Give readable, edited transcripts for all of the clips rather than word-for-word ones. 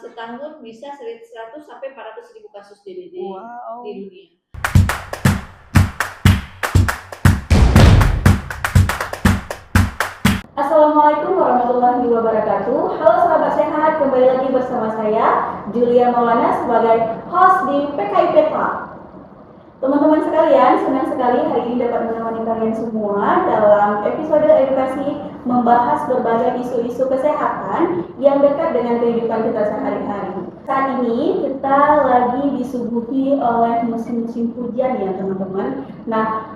setahun bisa 100 sampai 400.000 kasus DBD di dunia. Assalamualaikum warahmatullahi wabarakatuh. Halo sahabat sehat, kembali lagi bersama saya Julia Maulana sebagai host di PKIP Talk. Teman-teman sekalian, senang sekali hari ini dapat menemani kalian semua dalam episode edukasi membahas berbagai isu-isu kesehatan yang dekat dengan kehidupan kita sehari-hari. Saat ini kita lagi disuguhi oleh musim-musim hujan ya teman-teman. Nah,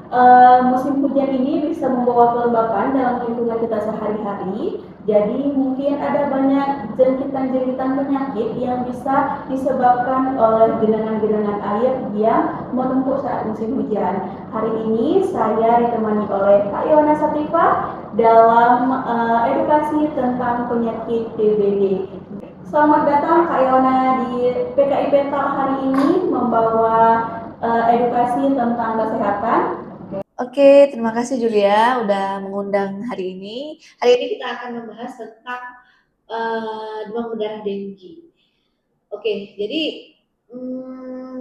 musim hujan ini bisa membawa kelembapan dalam lingkungan kita sehari-hari. Jadi mungkin ada banyak jangkitan-jangkitan penyakit yang bisa disebabkan oleh genangan-genangan air yang menumpuk saat musim hujan. Hari ini saya ditemani oleh Kak Yona Satifah dalam edukasi tentang penyakit DBD. Selamat datang Kak Yona di PKIP Talk hari ini membawa edukasi tentang kesehatan. Oke, terima kasih Julia udah mengundang hari ini. Hari ini kita akan membahas tentang demam berdarah dengue. Oke, jadi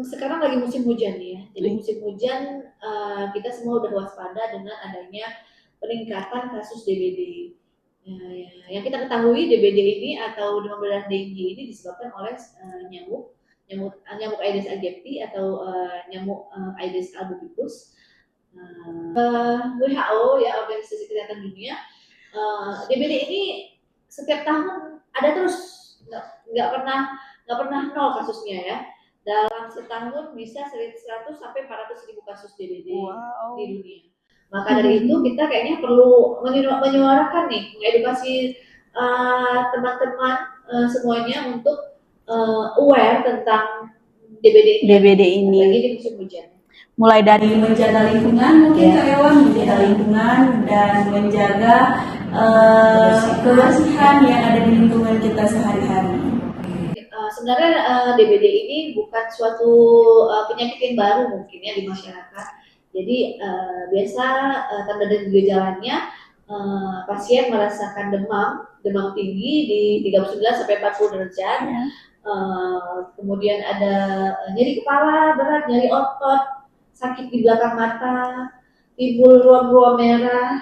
sekarang lagi musim hujan ya. Jadi musim hujan kita semua udah waspada dengan adanya peningkatan kasus DBD. Yang kita ketahui DBD ini atau demam berdarah dengue ini disebabkan oleh nyamuk Aedes aegypti atau nyamuk Aedes albopicus. WHO ya, Organisasi Kesehatan Dunia, DBD ini setiap tahun ada terus, nggak pernah nol kasusnya ya. Dalam setahun bisa 100 sampai 400.000 kasus DBD di dunia. Maka dari itu kita kayaknya perlu menyuarakan nih, mengedukasi teman-teman semuanya untuk aware tentang DBD ini. Lagi di musim hujan. Mulai dari menjaga lingkungan, mungkin karyawan menjaga lingkungan dan menjaga kebersihan yang ada di lingkungan kita sehari-hari. Sebenarnya DBD ini bukan suatu penyakit yang baru mungkin ya di masyarakat. Jadi biasa tanda dan gejalanya pasien merasakan demam tinggi di 39 sampai 40 derajat. Kemudian ada nyeri kepala berat, nyeri otot, sakit di belakang mata, timbul ruam-ruam merah,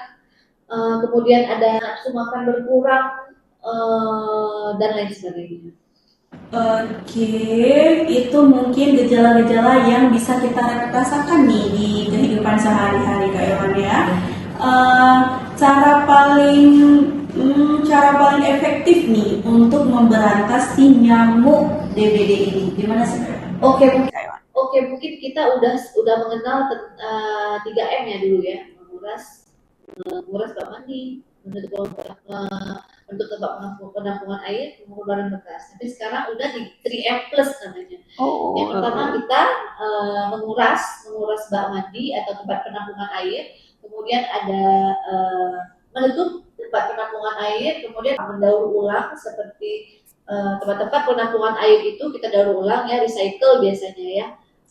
kemudian ada nafsu makan berkurang, dan lain sebagainya. Oke, itu mungkin gejala-gejala yang bisa kita rasakan nih di kehidupan sehari-hari Kak Yohan ya. Cara paling efektif nih untuk memberantas si nyamuk DBD ini gimana sih? Oke, mungkin kita udah mengenal 3M ya dulu ya, menguras bak mandi, untuk tempat penampungan air, mengurangi bekas. Tapi sekarang udah di 3M plus namanya. Yang pertama kita menguras bak mandi atau tempat penampungan air, kemudian ada menutup tempat penampungan air, kemudian mendaur ulang seperti tempat-tempat penampungan air itu kita daur ulang ya, recycle biasanya ya,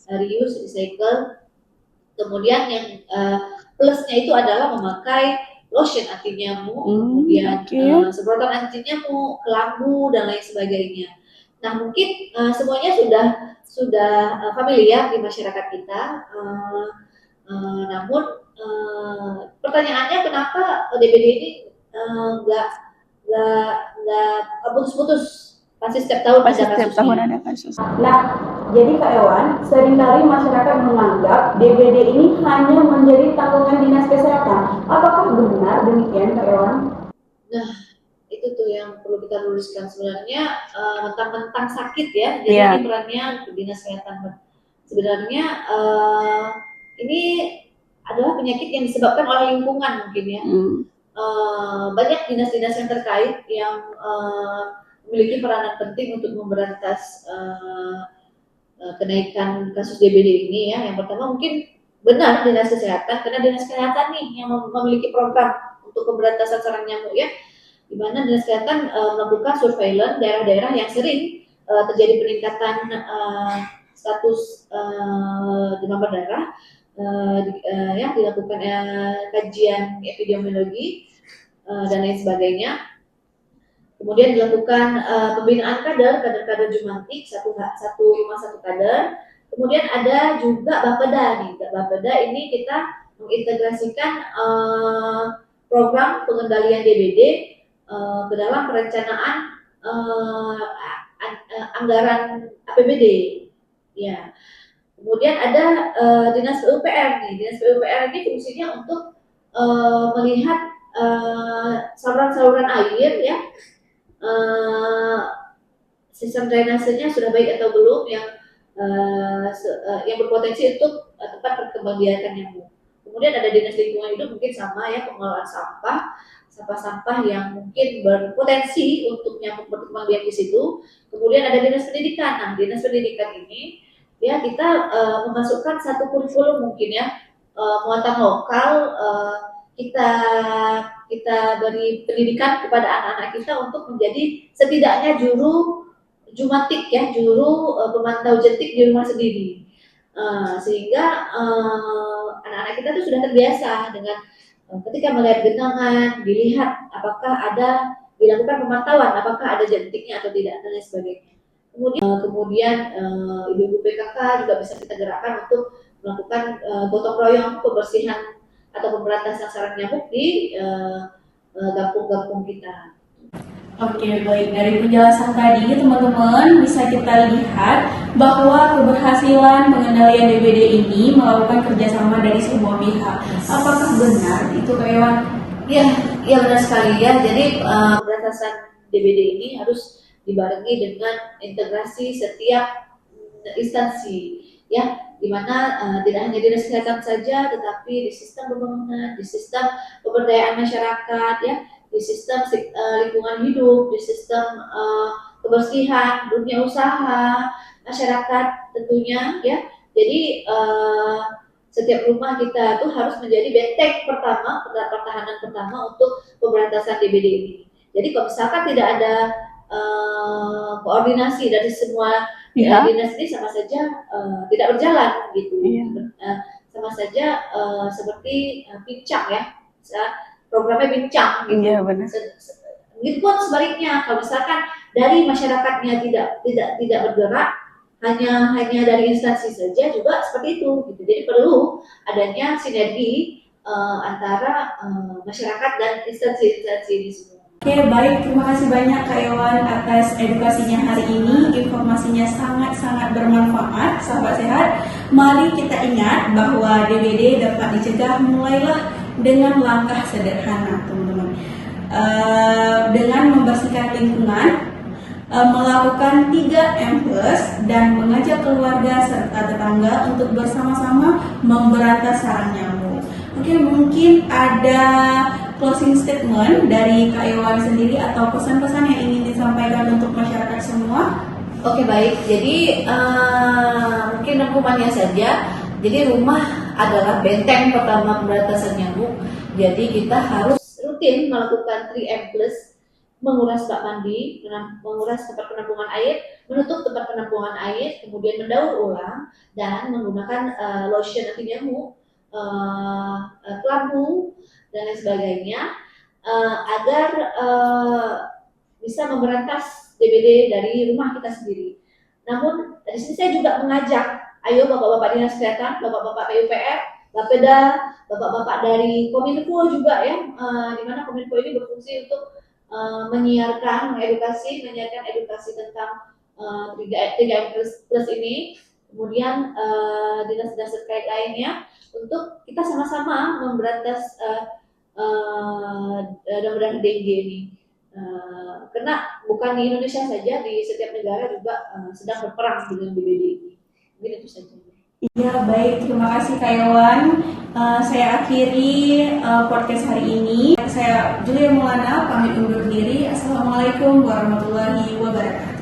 reuse, recycle. Kemudian yang plusnya itu adalah memakai lotion anti nyamuk, kemudian semprotan anti nyamuk, kelambu dan lain sebagainya. Nah mungkin semuanya sudah familiar di masyarakat kita. Namun pertanyaannya kenapa DBD ini nggak putus-putus? Pasti setiap tahun ada kasusnya. Nah, jadi Kak Ewan, seringkali masyarakat menganggap DBD ini hanya menjadi tanggungan dinas kesehatan. Apakah benar demikian Kak Ewan? Nah, itu tuh yang perlu kita luruskan sebenarnya, mentang-mentang sakit ya, jadi ini perannya dinas kesehatan. Sebenarnya ini adalah penyakit yang disebabkan oleh lingkungan mungkin ya. Banyak dinas-dinas yang terkait yang memiliki peranan penting untuk memberantas kenaikan kasus DBD ini ya. Yang pertama mungkin benar dinas kesehatan, karena dinas kesehatan nih yang memiliki program untuk pemberantasan sarang nyamuk ya, di mana dinas kesehatan melakukan surveillance daerah-daerah yang sering terjadi peningkatan status demam berdarah, ya dilakukan kajian epidemiologi dan lain sebagainya. Kemudian dilakukan pembinaan kader Jumantik, satu rumah satu kader. Kemudian ada juga Bapeda nih. Bapeda ini kita mengintegrasikan program pengendalian DBD ke dalam perencanaan anggaran APBD. Ya. Kemudian ada Dinas PUPR nih. Dinas PUPR ini fungsinya untuk melihat saluran-saluran air ya. Sistem drainasenya sudah baik atau belum yang berpotensi untuk tempat perkembangbiakan nyamuk. Kemudian ada Dinas Lingkungan Hidup, mungkin sama ya, pengelolaan sampah yang mungkin berpotensi untuk nyamuk berkembang biak di situ. Kemudian ada Dinas Pendidikan. Nah, Dinas Pendidikan ini ya kita memasukkan satu kurikulum mungkin ya, muatan lokal, kita beri pendidikan kepada anak-anak kita untuk menjadi setidaknya juru jumatik ya, juru pemantau jentik di rumah sendiri, sehingga anak-anak kita tuh sudah terbiasa dengan ketika melihat genangan, dilihat apakah ada dilakukan pemantauan, apakah ada jentiknya atau tidak dan lain sebagainya. Kemudian ibu-ibu PKK juga bisa kita gerakkan untuk melakukan gotong royong pembersihan atau pemberantasan sarang nyamuk di kampung-kampung kita. Oke, baik. Dari penjelasan tadi, teman-teman bisa kita lihat bahwa keberhasilan pengendalian DBD ini melakukan kerjasama dari semua pihak. Apakah benar itu, Kak Ewan? Ya benar sekali ya. Jadi pemberantasan DBD ini harus dibarengi dengan integrasi setiap instansi ya, di mana tidak hanya dinas kesehatan saja, tetapi di sistem pembangunan, di sistem pemberdayaan masyarakat ya, di sistem lingkungan hidup, di sistem kebersihan, dunia usaha, masyarakat tentunya ya. Jadi setiap rumah kita tuh harus menjadi benteng pertama, pertahanan pertama untuk pemberantasan DBD ini. Jadi kalau misalkan tidak ada koordinasi dari semua dinas ini, sama saja tidak berjalan gitu. Sama saja seperti pincang ya, programnya bincang gitu. Iya, benar. Gitu pun sebaliknya, kalau misalkan dari masyarakatnya tidak bergerak, hanya dari instansi saja juga seperti itu gitu. Jadi perlu adanya sinergi antara masyarakat dan instansi ini semua. Oke, baik. Terima kasih banyak Kak Ewan atas edukasinya hari ini. Informasinya sangat-sangat bermanfaat, sahabat sehat. Mari kita ingat bahwa DBD dapat dicegah mulailah dengan langkah sederhana, teman-teman. Dengan membersihkan lingkungan, melakukan 3M+, dan mengajak keluarga serta tetangga untuk bersama-sama memberantas sarang nyamuk. Oke, mungkin ada closing statement dari Kak Ewan sendiri atau pesan-pesan yang ingin disampaikan untuk masyarakat semua? Oke, baik. Jadi mungkin rangkumannya saja. Jadi rumah adalah benteng pertama pemberantasan nyamuk. Jadi kita harus rutin melakukan 3M+, menguras bak mandi, menguras tempat penampungan air, menutup tempat penampungan air, kemudian mendaur ulang dan menggunakan lotion anti nyamuk, lampu dan lain sebagainya, agar bisa memberantas DBD dari rumah kita sendiri. Namun dari sini saya juga mengajak, ayo bapak-bapak dinas kesehatan, bapak-bapak PUPR, Bapeda, bapak-bapak dari Kominfo juga ya, di mana Kominfo ini berfungsi untuk menyiarkan edukasi tentang 3M plus ini, kemudian dinas-dinas terkait lainnya, untuk kita sama-sama memberantas dan DBD ini. Karena bukan di Indonesia saja, di setiap negara juga sedang berperang dengan DBD ini. Mungkin itu saja. Iya, baik. Terima kasih Kak Ewan. Saya akhiri podcast hari ini. Saya Julia Maulana, pamit undur diri. Assalamualaikum warahmatullahi wabarakatuh.